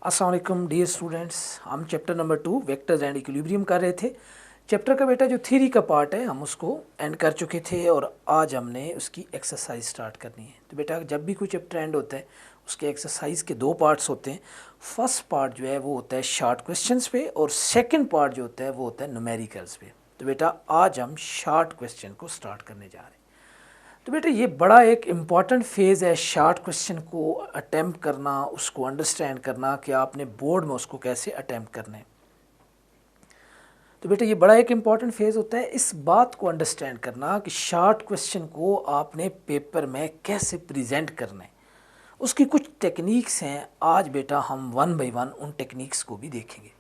अस्सलाम वालेकुम dear students. हम chapter number 2 vectors and equilibrium कर रहे थे। चैप्टर का बेटा जो थ्योरी का पार्ट है हम उसको एंड कर चुके थे और आज हमने उसकी एक्सरसाइज स्टार्ट करनी है। तो बेटा जब भी कोई चैप्टर एंड होता है उसके एक्सरसाइज के दो पार्ट्स होते हैं। फर्स्ट पार्ट जो है वो होता है शॉर्ट क्वेश्चंस पे और सेकंड पार्ट जो होता है वो होता है न्यूमेरिकल्स पे। तो बेटा आज हम शॉर्ट क्वेश्चन को स्टार्ट करने जा रहे हैं। तो बेटा ये बड़ा एक इम्पॉर्टेंट फेज़ है शॉर्ट क्वेश्चन को अटैम्प्ट करना, उसको अंडरस्टैंड करना कि आपने बोर्ड में उसको कैसे अटैम्प्ट करना है। तो बेटा ये बड़ा एक इम्पॉर्टेंट फेज़ होता है इस बात को अंडरस्टैंड करना कि शॉर्ट क्वेश्चन को आपने पेपर में कैसे प्रेजेंट करना है। उसकी कुछ टेक्निक्स हैं, आज बेटा हम वन बाय वन उन टेक्निक्स को भी देखेंगे।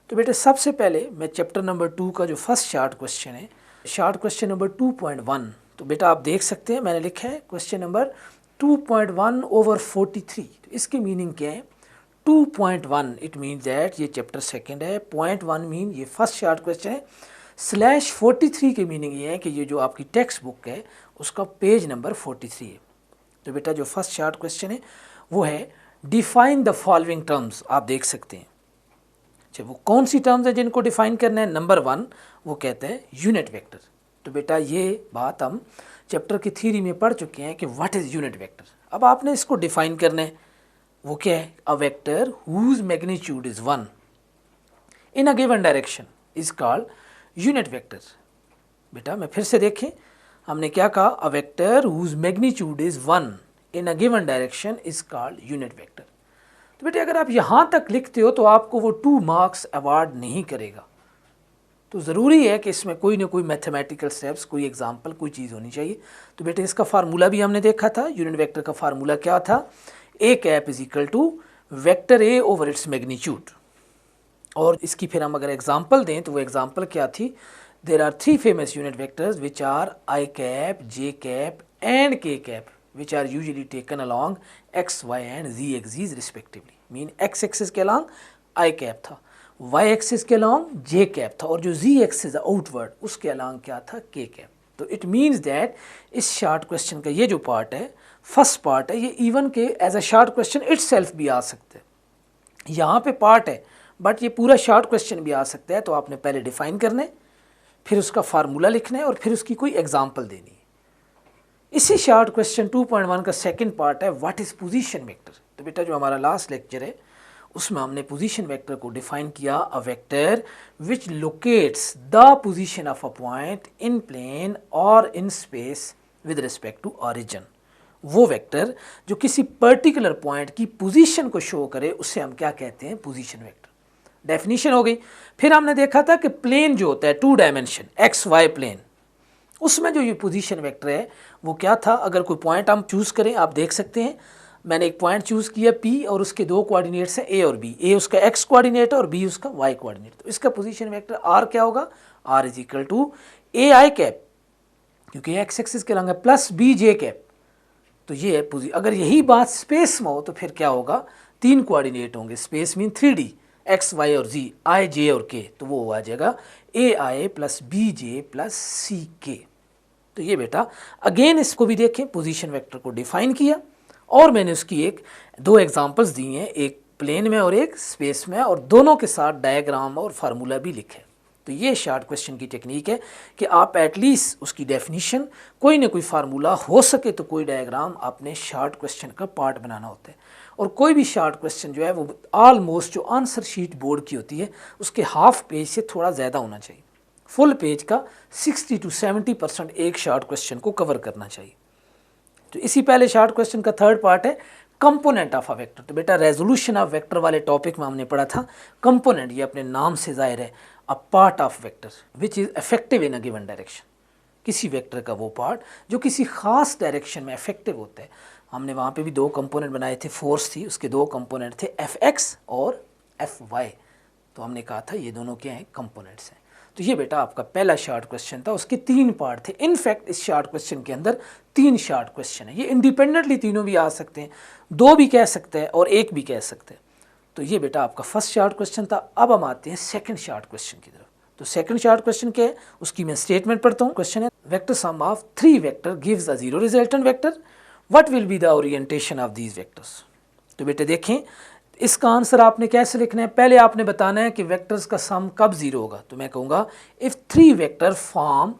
तो बेटा सबसे पहले मैं चैप्टर नंबर 2 का जो फर्स्ट शॉर्ट क्वेश्चन है, शॉर्ट क्वेश्चन नंबर 2.1, तो बेटा आप देख सकते हैं मैंने लिखा है क्वेश्चन नंबर 2.1 ओवर 43। तो इसकी मीनिंग क्या है? 2.1 इट मीन दैट ये चैप्टर सेकंड है, 0.1 मीन ये फर्स्ट शॉर्ट क्वेश्चन है, स्लैश 43 की मीनिंग ये है कि ये जो आपकी टेक्स्ट बुक है उसका पेज नंबर 43 है। तो बेटा जो फर्स्ट शॉर्ट क्वेश्चन है वो है डिफाइन द फॉलोइंग टर्म्स। आप देख सकते हैं वो कौन सी टर्म्स है जिनको डिफाइन करना है। नंबर 1 वो कहते हैं यूनिट वेक्टर। तो बेटा ये बात हम चैप्टर की थ्योरी में पढ़ चुके हैं कि व्हाट इज़ यूनिट वेक्टर। अब आपने इसको डिफाइन करना है। वो क्या है? A vector whose magnitude is 1 in a given direction is called unit vector. बेटा मैं फिर से देखें, हमने क्या कहा? A vector whose magnitude is 1 in a given direction is called unit vector. तो बेटे अगर आप यहाँ तक लिखते हो तो आपको वो 2 मार्क्स अवार्ड नहीं करेगा। तो ज़रूरी है कि इसमें कोई ना कोई मैथमेटिकल स्टेप्स, कोई एग्जांपल, कोई चीज़ होनी चाहिए। तो बेटे इसका फार्मूला भी हमने देखा था। यूनिट वेक्टर का फार्मूला क्या था? A cap is equal to vector a over its magnitude. और इसकी फिर हम अगर एग्जांपल दें तो वो एग्जांपल क्या थी? There are 3 famous unit vectors which are i cap, j cap and k cap which are usually taken along x, y and z axes respectively. Mean x axis के along i कैप था, y axis के along j cap था और जो z axis outward उसके along क्या था? k cap. तो इट मीन्स दैट इस शॉर्ट क्वेश्चन का ये जो पार्ट है, फर्स्ट पार्ट है, ये इवन के as a short question itself भी आ सकते हैं। यहाँ पे पार्ट है बट ये पूरा शॉर्ट क्वेश्चन भी आ सकता है। तो आपने पहले डिफाइन करना है, फिर उसका फार्मूला लिखना है और फिर उसकी कोई एग्जाम्पल देनी है। इसी शॉर्ट क्वेश्चन 2.1 का सेकंड पार्ट है व्हाट इज पोजीशन वेक्टर। तो बेटा जो हमारा लास्ट लेक्चर है उसमें हमने पोजीशन वेक्टर को डिफाइन किया, a vector which locates the position of a point in plane और in space with respect to origin. वो वेक्टर जो किसी पर्टिकुलर पॉइंट की पोजीशन को शो करे उसे हम क्या कहते हैं? Position vector. डेफिनेशन हो गई। फिर हमने देखा था कि प्लेन जो होता है 2 डायमेंशन एक्स वाई प्लेन, उसमें जो ये पोजीशन वेक्टर है वो क्या था? अगर कोई पॉइंट हम चूज़ करें, आप देख सकते हैं मैंने एक पॉइंट चूज़ किया P और उसके 2 कोऑर्डिनेट्स हैं A और B। A उसका x कोऑर्डिनेट है और B उसका y कोऑर्डिनेट। तो इसका पोजीशन वेक्टर R क्या होगा? R is equal to A I cap, क्योंकि x एक्सिस के रंग है, प्लस बी जे कैप। तो ये है पोजीशन। अगर यही बात स्पेस में हो तो फिर क्या होगा? 3 कोऑर्डिनेट होंगे। Space mean 3D, x y और z, i j और k। तो वो आ जाएगा ए आई प्लस बी जे प्लस सी के। तो ये बेटा अगेन इसको भी देखें, पोजीशन वेक्टर को डिफाइन किया और मैंने उसकी 2 एग्जांपल्स दी हैं, एक प्लेन में और एक स्पेस में, और दोनों के साथ डायग्राम और फार्मूला भी लिखे। तो ये शॉर्ट क्वेश्चन की टेक्निक है कि आप एटलीस्ट उसकी डेफिनेशन, कोई ना कोई फार्मूला, हो सके तो कोई डायग्राम अपने शॉर्ट क्वेश्चन का पार्ट बनाना होता है। और कोई भी शॉर्ट क्वेश्चन जो है वो ऑलमोस्ट जो आंसर शीट बोर्ड की होती है उसके हाफ पेज से थोड़ा ज़्यादा होना चाहिए। फुल पेज का 60 to 70% एक शॉर्ट क्वेश्चन को कवर करना चाहिए। तो इसी पहले शॉर्ट क्वेश्चन का थर्ड पार्ट है कंपोनेंट ऑफ अ वेक्टर। तो बेटा रेजोल्यूशन ऑफ वेक्टर वाले टॉपिक में हमने पढ़ा था कंपोनेंट, ये अपने नाम से जाहिर है, a part of vector which is effective in a given direction. किसी वेक्टर का वो पार्ट जो किसी खास डायरेक्शन में इफेक्टिव होता है। हमने वहाँ पे भी 2 कंपोनेंट बनाए थे, फोर्स थी, उसके 2 कंपोनेंट थे Fx और Fy। तो हमने कहा था ये दोनों क्या हैं? कंपोनेंट्स हैं। तो ये बेटा आपका पहला शॉर्ट क्वेश्चन था, उसके 3 पार्ट थे। इनफैक्ट इस शॉर्ट क्वेश्चन के अंदर 3 शॉर्ट क्वेश्चन है। ये इंडिपेंडेंटली तीनों भी आ सकते हैं, 2 भी कह सकते हैं और 1 भी कह सकते हैं। तो ये बेटा आपका फर्स्ट शॉर्ट क्वेश्चन था। अब हम आते हैं सेकंड शॉर्ट क्वेश्चन की तरफ। तो सेकंड शॉर्ट क्वेश्चन क्या है उसकी मैं स्टेटमेंट पढ़ता हूँ। क्वेश्चन है vector sum of 3 vector gives a 0 resultant vector, what will be the orientation of these vectors. तो बेटे देखें इसका आंसर आपने कैसे लिखना है, पहले आपने बताना है कि वेक्टर्स का सम कब जीरो होगा। तो मैं कहूँगा if 3 vector form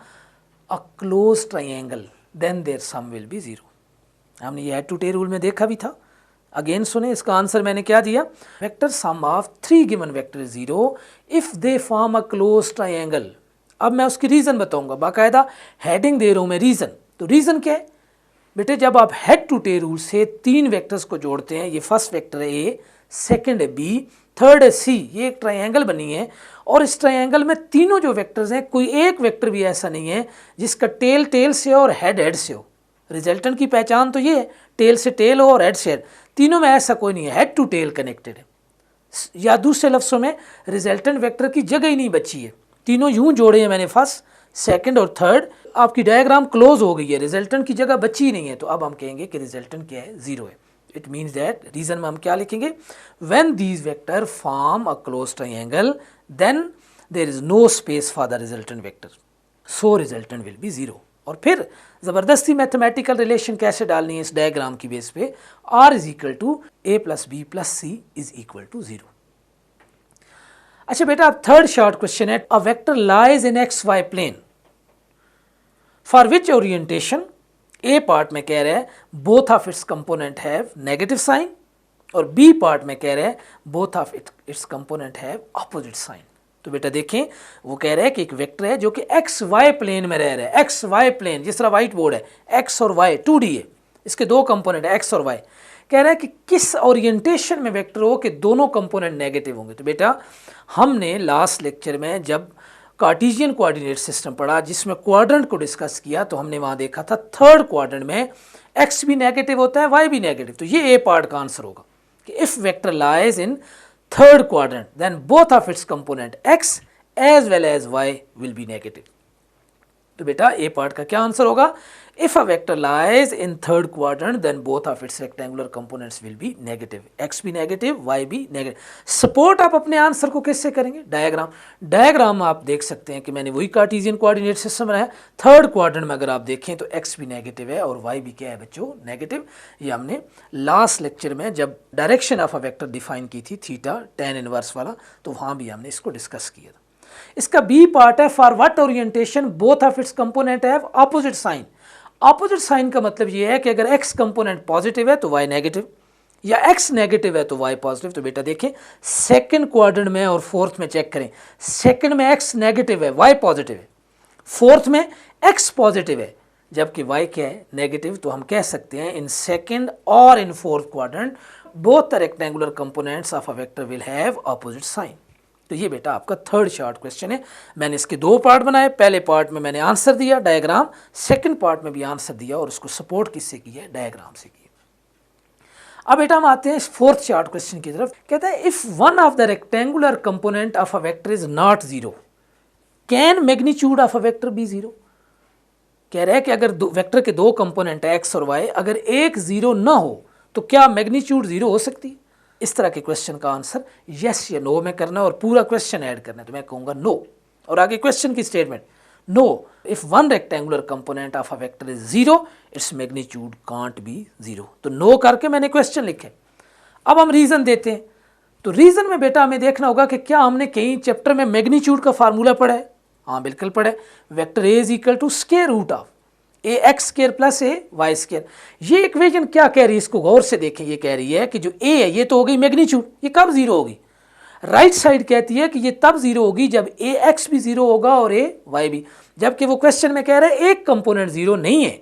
a close triangle then there sum will be zero. हमने ये ऐड टू टे रूल में देखा भी था। अगेन सुने, इसका आंसर मैंने क्या दिया, vector sum of 3 given vector is zero if they form a close triangle. अब मैं उसकी रीज़न बताऊँगा, बाकायदा हेडिंग दे रहा हूँ मैं रीज़न। तो रीज़न क्या है बेटे, जब आप हेड टू टे रूल से 3 वेक्टर्स को जोड़ते हैं, ये फर्स्ट वेक्टर है ए, सेकंड है बी, थर्ड है सी, ये एक ट्रायंगल बनी है और इस ट्रायंगल में तीनों जो वेक्टर्स हैं, कोई एक वेक्टर भी ऐसा नहीं है जिसका टेल टेल से और हेड हेड से हो। रिजल्टेंट की पहचान तो ये है, टेल से टेल हो और हेड से हेड, तीनों में ऐसा कोई नहीं है, हेड टू टेल कनेक्टेड है। या दूसरे लफ्ज़ों में रिजल्टेंट वेक्टर की जगह ही नहीं बची है, तीनों यूं जोड़े हैं मैंने, फर्स्ट सेकंड और थर्ड, आपकी डायग्राम क्लोज हो गई है, रिजल्टेंट की जगह बची नहीं है। तो अब हम कहेंगे कि रिजल्टेंट क्या है, जीरो है। इट मीन्स दैट रीजन में हम क्या लिखेंगे, when these vector form a close triangle then there is no space for the resultant vector, so resultant will be zero. और फिर ज़बरदस्ती मैथमेटिकल रिलेशन कैसे डालनी है इस डायग्राम की बेस पे, R is equal to A plus B plus C is equal to zero. अच्छा बेटा, अब थर्ड शॉर्ट क्वेश्चन है, a vector lies in X Y plane for which orientation, A part में कह रहे हैं both of its component have negative sign, और B part में कह रहे हैं both of its component have opposite sign. तो बेटा देखें, वो कह रहे हैं कि एक वेक्टर है जो कि एक्स वाई प्लेन में रह रहा है, एक्स वाई प्लेन जिस तरह व्हाइट बोर्ड है, एक्स और वाई 2D है, इसके दो कंपोनेंट है एक्स और वाई। कह रहा है कि किस ओरिएंटेशन में वेक्टर हो कि दोनों कंपोनेंट नेगेटिव होंगे। तो बेटा हमने लास्ट लेक्चर में जब कार्टेशियन कोऑर्डिनेट सिस्टम पढ़ा जिसमें क्वाड्रेंट को डिस्कस किया, तो हमने वहाँ देखा था थर्ड क्वाड्रेंट में एक्स भी नेगेटिव होता है, वाई भी नेगेटिव। तो ये ए पार्ट का आंसर होगा कि if vector lies in third quadrant then both of its component X as well as Y will be negative. तो बेटा ए पार्ट का क्या आंसर होगा, if a vector lies in third quadrant then both of its rectangular components will be negative, X भी negative Y भी negative. Support आप अपने answer को किससे करेंगे, डायग्राम आप देख सकते हैं कि मैंने वही कार्टेशियन कोऑर्डिनेट सिस्टम बनाया। थर्ड क्वाड्रेंट में अगर आप देखें तो एक्स भी नेगेटिव है और वाई भी क्या है बच्चों, नेगेटिव। ये हमने लास्ट लेक्चर में जब direction of a vector define की थी, थीटा tan इनवर्स वाला, तो वहाँ भी हमने इसको डिस्कस किया था। इसका बी पार्ट है, for what orientation both of its component have opposite sign. Opposite sign का मतलब ये है कि अगर x कंपोनेंट पॉजिटिव है तो y नेगेटिव, या x नेगेटिव है तो y पॉजिटिव। तो बेटा देखें सेकंड क्वाड्रेंट में और फोर्थ में चेक करें, सेकंड में x नेगेटिव है y पॉजिटिव है, फोर्थ में x पॉजिटिव है जबकि y क्या है, नेगेटिव। तो हम कह सकते हैं इन सेकंड और in fourth quadrant both the rectangular components of a vector will have opposite sign. तो ये बेटा आपका थर्ड शॉर्ट क्वेश्चन है। मैंने इसके दो पार्ट बनाए, पहले पार्ट में मैंने आंसर दिया डायग्राम, सेकंड पार्ट में भी आंसर दिया और उसको सपोर्ट किससे किया, डायग्राम से किया। अब बेटा हम आते हैं फोर्थ शॉर्ट क्वेश्चन की तरफ। कहता है if one of the rectangular component of a vector is not zero can magnitude of a vector be zero. कह रहा है कि अगर वेक्टर के दो कंपोनेंट है एक्स और वाई, अगर एक जीरो ना हो तो क्या मैग्नीट्यूड जीरो हो सकती है। इस तरह के क्वेश्चन का आंसर यस या नो में करना है और पूरा क्वेश्चन ऐड करना है। तो मैं कहूँगा नो, और आगे क्वेश्चन की statement, no if one rectangular component of a vector is zero its magnitude can't be zero. तो नो करके मैंने क्वेश्चन लिखे। अब हम रीज़न देते हैं। तो रीज़न में बेटा हमें देखना होगा कि क्या हमने कहीं चैप्टर में मैग्नीट्यूड का फार्मूला पढ़ा है। हाँ बिल्कुल पढ़ा है, vector A is equal to square root of A X square plus A Y square. ये इक्वेशन क्या कह रही है, इसको गौर से देखें। ये कह रही है कि जो ए है ये तो हो गई मैग्नीट्यूड, ये कब जीरो होगी, राइट साइड कहती है कि ये तब जीरो होगी जब ए एक्स भी जीरो होगा और ए वाई भी, जबकि वो क्वेश्चन में कह रहे हैं एक कंपोनेंट जीरो नहीं है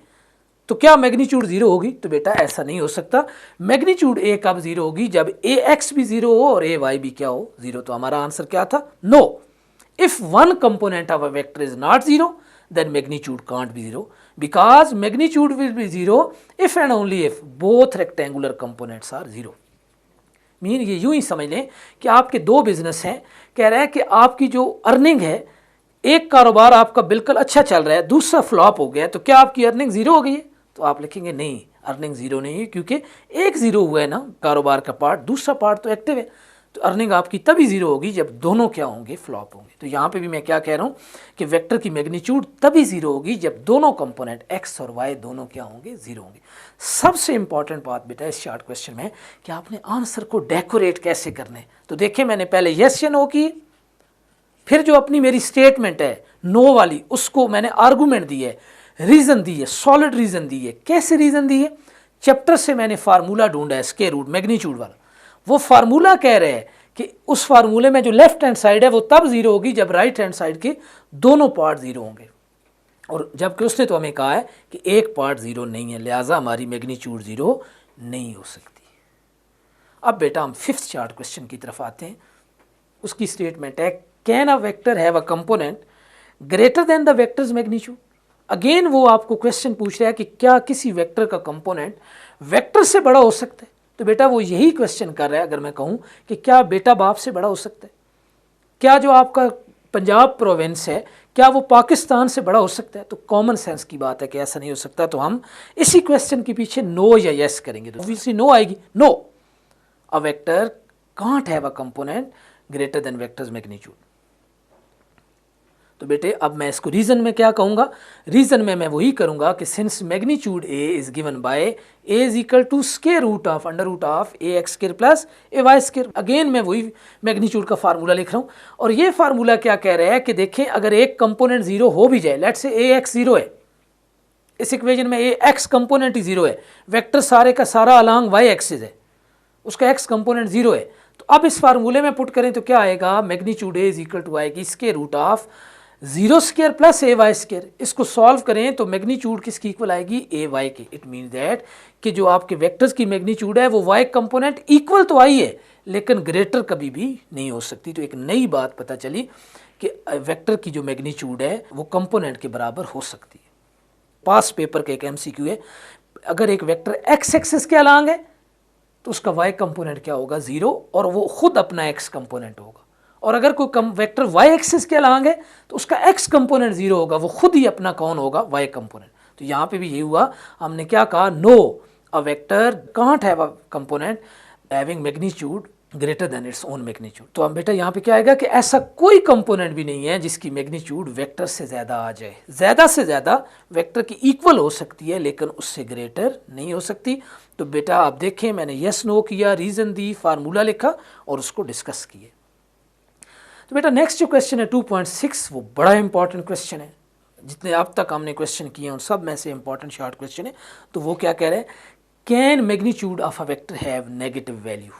तो क्या मैग्नीट्यूड जीरो होगी। तो बेटा ऐसा नहीं हो सकता, मैग्नीट्यूड ए कब जीरो होगी, जब ए एक्स भी जीरो हो और ए वाई भी क्या हो, जीरो। तो हमारा आंसर क्या था, no. If one component of a vector is not zero then magnitude can't be zero because magnitude will be zero if and only if both rectangular components are zero। Mean ये यूं ही समझ लें कि आपके दो business हैं, कह रहा है कि आपकी जो अर्निंग है, एक कारोबार आपका बिल्कुल अच्छा चल रहा है, दूसरा फ्लॉप हो गया, तो क्या आपकी अर्निंग जीरो हो गई है। तो आप लिखेंगे नहीं, अर्निंग जीरो नहीं है क्योंकि एक जीरो हुआ है ना कारोबार का पार्ट, दूसरा पार्ट तो एक्टिव है। तो अर्निंग आपकी तभी ज़ीरो होगी जब दोनों क्या होंगे, फ्लॉप होंगे। तो यहाँ पे भी मैं क्या कह रहा हूँ कि वेक्टर की मैग्नीट्यूड तभी ज़ीरो होगी जब दोनों कंपोनेंट एक्स और वाई दोनों क्या होंगे, ज़ीरो होंगे। सबसे इंपॉर्टेंट बात बेटा इस शॉर्ट क्वेश्चन में कि आपने आंसर को डेकोरेट कैसे करना है। तो देखिए मैंने पहले यस या नो की, फिर जो अपनी मेरी स्टेटमेंट है नो वाली उसको मैंने आर्गूमेंट दी है, रीज़न दी है, सॉलिड रीज़न दी है। कैसे रीज़न दी है? चैप्टर से मैंने फार्मूला ढूंढा है स्क्वायर रूट मैग्नीट्यूड वाला। वो फार्मूला कह रहे हैं कि उस फार्मूले में जो लेफ्ट हैंड साइड है वो तब जीरो होगी जब राइट हैंड साइड के दोनों पार्ट जीरो होंगे, और जबकि उसने तो हमें कहा है कि एक पार्ट जीरो नहीं है, लिहाजा हमारी मैग्नीट्यूड जीरो नहीं हो सकती। अब बेटा हम फिफ्थ चार्ट क्वेश्चन की तरफ आते हैं। उसकी स्टेटमेंट है can a vector have a component greater then the vectors magnitude. Again वो आपको क्वेश्चन पूछ रहा है कि क्या किसी वेक्टर का कंपोनेंट वेक्टर से बड़ा हो सकता है। तो बेटा वो यही क्वेश्चन कर रहा है, अगर मैं कहूँ कि क्या बेटा बाप से बड़ा हो सकता है, क्या जो आपका पंजाब प्रोविंस है क्या वो पाकिस्तान से बड़ा हो सकता है। तो कॉमन सेंस की बात है कि ऐसा नहीं हो सकता। तो हम इसी क्वेश्चन के पीछे नो या यस करेंगे, तो ऑब्वियसली नो आएगी। No, a vector can't have a component greater than vector's magnitude. तो बेटे अब मैं इसको रीजन में क्या कहूँगा, रीजन में मैं वही करूँगा कि since magnitude A is given by A is equal to square root of under root of A X square plus A Y square. Again मैं वही मैग्नीट्यूड का फार्मूला लिख रहा हूँ, और ये फार्मूला क्या कह रहा है कि देखें अगर एक कंपोनेंट जीरो हो भी जाए, let's say A x zero है, इस इक्वेशन में ए एक्स कंपोनेंट ही जीरो है, वेक्टर सारे का सारा अलॉन्ग वाई एक्सिस है, उसका एक्स कंपोनेंट जीरो है। तो अब इस फार्मूले में पुट करें तो क्या आएगा, magnitude A is equal to आएगी square root of zero square plus A Y square. इसको सॉल्व करें तो मैग्नीट्यूड किसकी इक्वल आएगी, ए वाई की। इट मीन दैट कि जो आपके वेक्टर्स की मैग्नीट्यूड है वो वाई कंपोनेंट इक्वल तो आई है लेकिन ग्रेटर कभी भी नहीं हो सकती। तो एक नई बात पता चली कि वेक्टर की जो मैग्नीट्यूड है वो कंपोनेंट के बराबर हो सकती है। पास पेपर का एक एमसीक्यू है, अगर एक वेक्टर एक्स एक्सिस के अलॉन्ग है तो उसका वाई कंपोनेंट क्या होगा, जीरो, और वो खुद अपना एक्स कंपोनेंट होगा। और अगर कोई वेक्टर वाई एक्सिस के अलॉन्ग है तो उसका एक्स कंपोनेंट जीरो होगा, वो खुद ही अपना कौन होगा, वाई कंपोनेंट। तो यहाँ पे भी यही हुआ, हमने क्या कहा, no a vector can't have a component having magnitude greater than its own magnitude. तो अब बेटा यहाँ पे क्या आएगा कि ऐसा कोई कंपोनेंट भी नहीं है जिसकी मैग्नीट्यूड वेक्टर से ज़्यादा आ जाए। ज़्यादा से ज़्यादा वेक्टर की इक्वल हो सकती है लेकिन उससे ग्रेटर नहीं हो सकती। तो बेटा आप देखें मैंने यस नो किया, रीज़न दी, फार्मूला लिखा और उसको डिस्कस किए। तो बेटा नेक्स्ट जो क्वेश्चन है 2.6 वो बड़ा इंपॉर्टेंट क्वेश्चन है, जितने अब तक हमने क्वेश्चन किए उन सब में से इंपॉर्टेंट शॉर्ट क्वेश्चन है। तो वो क्या कह रहे हैं, can magnitude of a vector have negative value.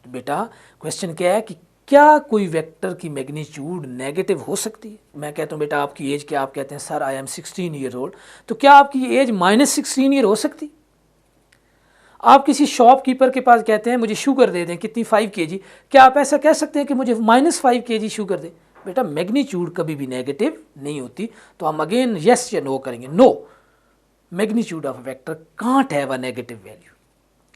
तो बेटा क्वेश्चन क्या है कि क्या कोई वेक्टर की मैग्नीट्यूड नेगेटिव हो सकती है। मैं कहता हूँ बेटा आपकी एज क्या, आप कहते हैं sir I am 16 year old, तो क्या आपकी एज -16 ईयर हो सकती। आप किसी शॉपकीपर के पास कहते हैं मुझे शुगर दे दें कितनी 5 kg, क्या आप ऐसा कह सकते हैं कि मुझे -5 kg शुगर दे। बेटा मैग्नीट्यूड कभी भी नेगेटिव नहीं होती। तो हम अगेन यस या नो करेंगे, no magnitude of vector can't have a negative value.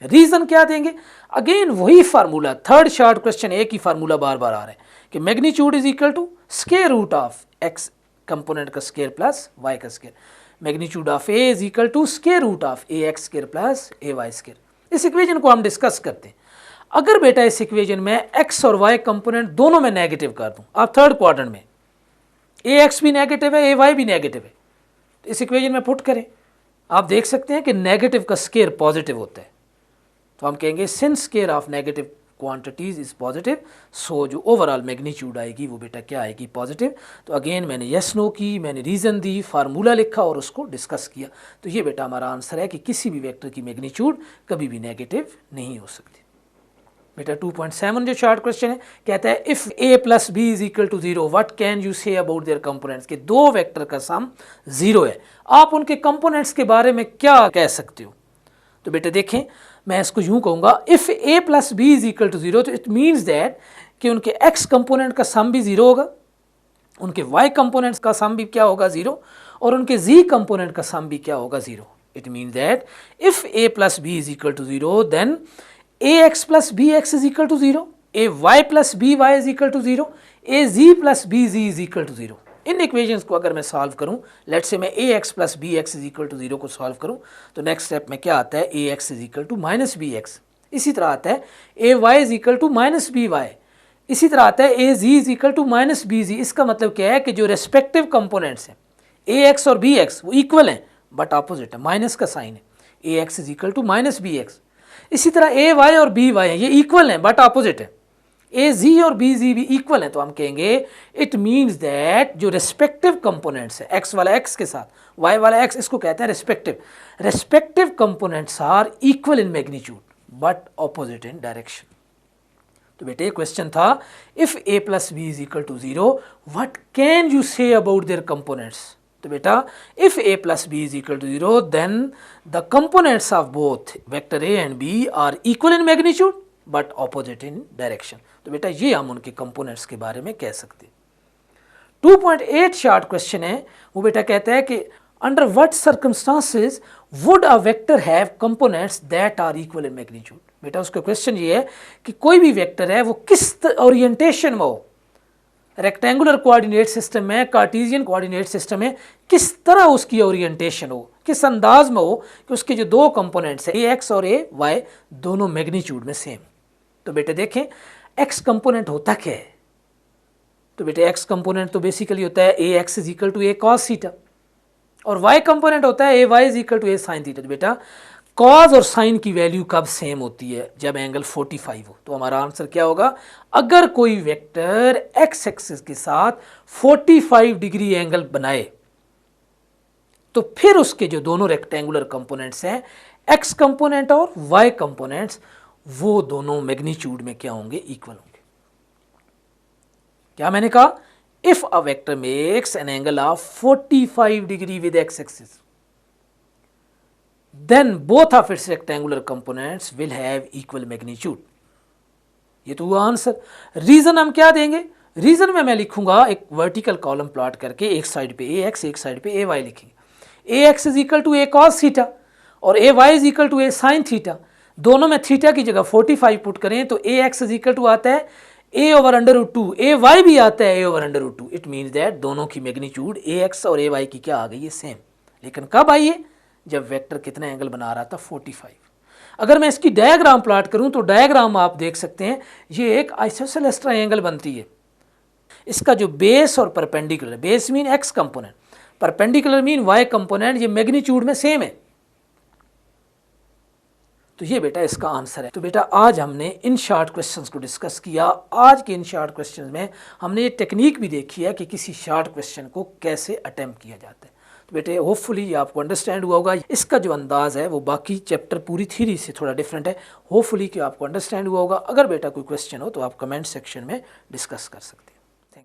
Reason क्या देंगे, अगेन वही फार्मूला, थर्ड शॉर्ट क्वेश्चन एक ही फार्मूला बार बार आ रहा है कि magnitude is equal to square root of X component का स्क्वायर प्लस वाई का square, magnitude of A is equal to square root of A X square plus A Y square. इस equation को हम discuss करते हैं। अगर बेटा इस इक्वेशन में एक्स और वाई कंपोनेंट दोनों में नेगेटिव कर दूं, आप थर्ड क्वाड्रेंट में ए एक्स भी नेगेटिव है, ए वाई भी नेगेटिव है, तो इस इक्वेशन में पुट करें, आप देख सकते हैं कि नेगेटिव का स्क्वायर पॉजिटिव होता है। तो हम कहेंगे since square of negative quantities is positive, so जो ओवरऑल मैग्नीट्यूड आएगी वो बेटा क्या आएगी, पॉजिटिव। तो अगेन मैंने यस नो की, मैंने रीज़न दी, फार्मूला लिखा और उसको डिस्कस किया। तो ये बेटा हमारा आंसर है कि किसी भी वेक्टर की मैग्नीट्यूड कभी भी नेगेटिव नहीं हो सकती। बेटा 2.7 जो शॉर्ट क्वेश्चन है कहता है if a plus B is equal to 0 what can you say about their components. के दो वेक्टर का सम 0 है, आप उनके कंपोनेंट्स के बारे में क्या कह सकते हो। तो बेटा देखें मैं इसको यूं कहूँगा, if a plus B is equal to 0 तो इट मीन्स दैट कि उनके x कंपोनेंट का सम भी 0 होगा, उनके y कंपोनेंट्स का सम भी क्या होगा 0, और उनके z कंपोनेंट का सम भी क्या होगा 0। It means that if a plus B is equal to 0 then ax plus B X is equal to 0, ay plus B Y is equal to 0, az plus B Z is equal to 0। इन equations को अगर मैं solve करूं, let say मैं ax plus B X is equal to 0 को solve करूं, तो next step में क्या आता है ax is equal to minus B X. इसी तरह आता है ay is equal to minus B Y, इसी तरह आता है A G is equal to minus B G. इसका मतलब क्या है कि जो रेस्पेक्टिव कंपोनेंट्स हैं ए एक्स और बी एक्स वो इक्वल हैं बट अपोजिट है, माइनस का साइन है, A X is equal to minus B X. इसी तरह ए वाई और बी वाई है, ये इक्वल हैं बट अपोजिट है, ए जी और बी जी भी इक्वल हैं, तो हम कहेंगे इट मीन्स दैट जो रेस्पेक्टिव कंपोनेंट्स है, एक्स वाला एक्स के साथ वाई वाला एक्स, इसको कहते हैं respective components are equal in magnitude but opposite in direction. तो बेटे क्वेश्चन था if A plus B is equal to zero what can you say about their components. तो बेटा if A plus B is equal to zero then the components of both vector A and B are equal in magnitude but opposite in direction. तो बेटा ये हम उनके components के बारे में कह सकते हैं। 2.8 शॉर्ट क्वेश्चन है, वो बेटा कहता है कि under what circumstances would a vector have components that are equal in magnitude. बेटा उसका क्वेश्चन ये है कि कोई भी वेक्टर है वो किस ओरिएंटेशन में हो, रेक्टेंगुलर कोऑर्डिनेट सिस्टम में, कार्टेशियन कोऑर्डिनेट सिस्टम में, किस तरह उसकी ओरिएंटेशन हो, किस अंदाज में हो कि उसके जो दो कंपोनेंट्स हैं ए एक्स और ए वाई दोनों मैग्नीट्यूड में सेम। तो बेटे देखें एक्स कंपोनेंट होता क्या है। तो बेटे एक्स कंपोनेंट तो बेसिकली होता है A X is equal to A cos theta और वाई कंपोनेंट होता है A Y is equal to A sine theta. तो बेटा कॉज और साइन की वैल्यू कब सेम होती है, जब एंगल 45 हो। तो हमारा आंसर क्या होगा, अगर कोई वेक्टर एक्स एक्सिस के साथ 45 डिग्री एंगल बनाए तो फिर उसके जो दोनों रेक्टेंगुलर कंपोनेंट्स हैं एक्स कंपोनेंट और वाई कंपोनेंट्स वो दोनों मैग्नीट्यूड में क्या होंगे, इक्वल होंगे। क्या मैंने कहा, if a vector makes an angle of 45 degree with x axis then both of its rectangular components will have equal magnitude। ये तो हुआ आंसर। रीजन हम क्या देंगे, रीजन में मैं लिखूंगा एक वर्टिकल कॉलम प्लॉट करके, एक साइड पे ए एक्स एक साइड पे ए वाई लिखेंगे। A X is equal to A cos theta और A Y is equal to A sine theta, दोनों में थीटा की जगह 45 पुट करें तो A X is equal to आता है A over under root two, A Y भी आता है A over under root two. It means that दोनों की मैग्नीट्यूड ए एक्स और ए वाई की क्या आ गई है, सेम। लेकिन कब आई है, जब वेक्टर कितना एंगल बना रहा था 45। अगर मैं इसकी डायग्राम प्लॉट करूं तो डायग्राम आप देख सकते हैं ये एक आइसोसेलेस ट्रायंगल बनती है। इसका जो बेस और perpendicular, base mean X component, perpendicular mean Y component, ये मैग्नीट्यूड में सेम है। तो ये बेटा इसका आंसर है। तो बेटा आज हमने इन शॉर्ट क्वेश्चंस को डिस्कस किया। आज के इन शॉर्ट क्वेश्चंस में हमने ये टेक्निक भी देखी है कि किसी शॉर्ट क्वेश्चन को कैसे अटेम्प्ट किया जाता है। तो बेटे होपफुली ये आपको अंडरस्टैंड हुआ होगा। इसका जो अंदाज है वो बाकी चैप्टर पूरी थ्योरी से थोड़ा डिफरेंट है। होपफुली कि आपको अंडरस्टैंड हुआ होगा। अगर बेटा कोई क्वेश्चन हो तो आप कमेंट सेक्शन में डिस्कस कर सकते हैं।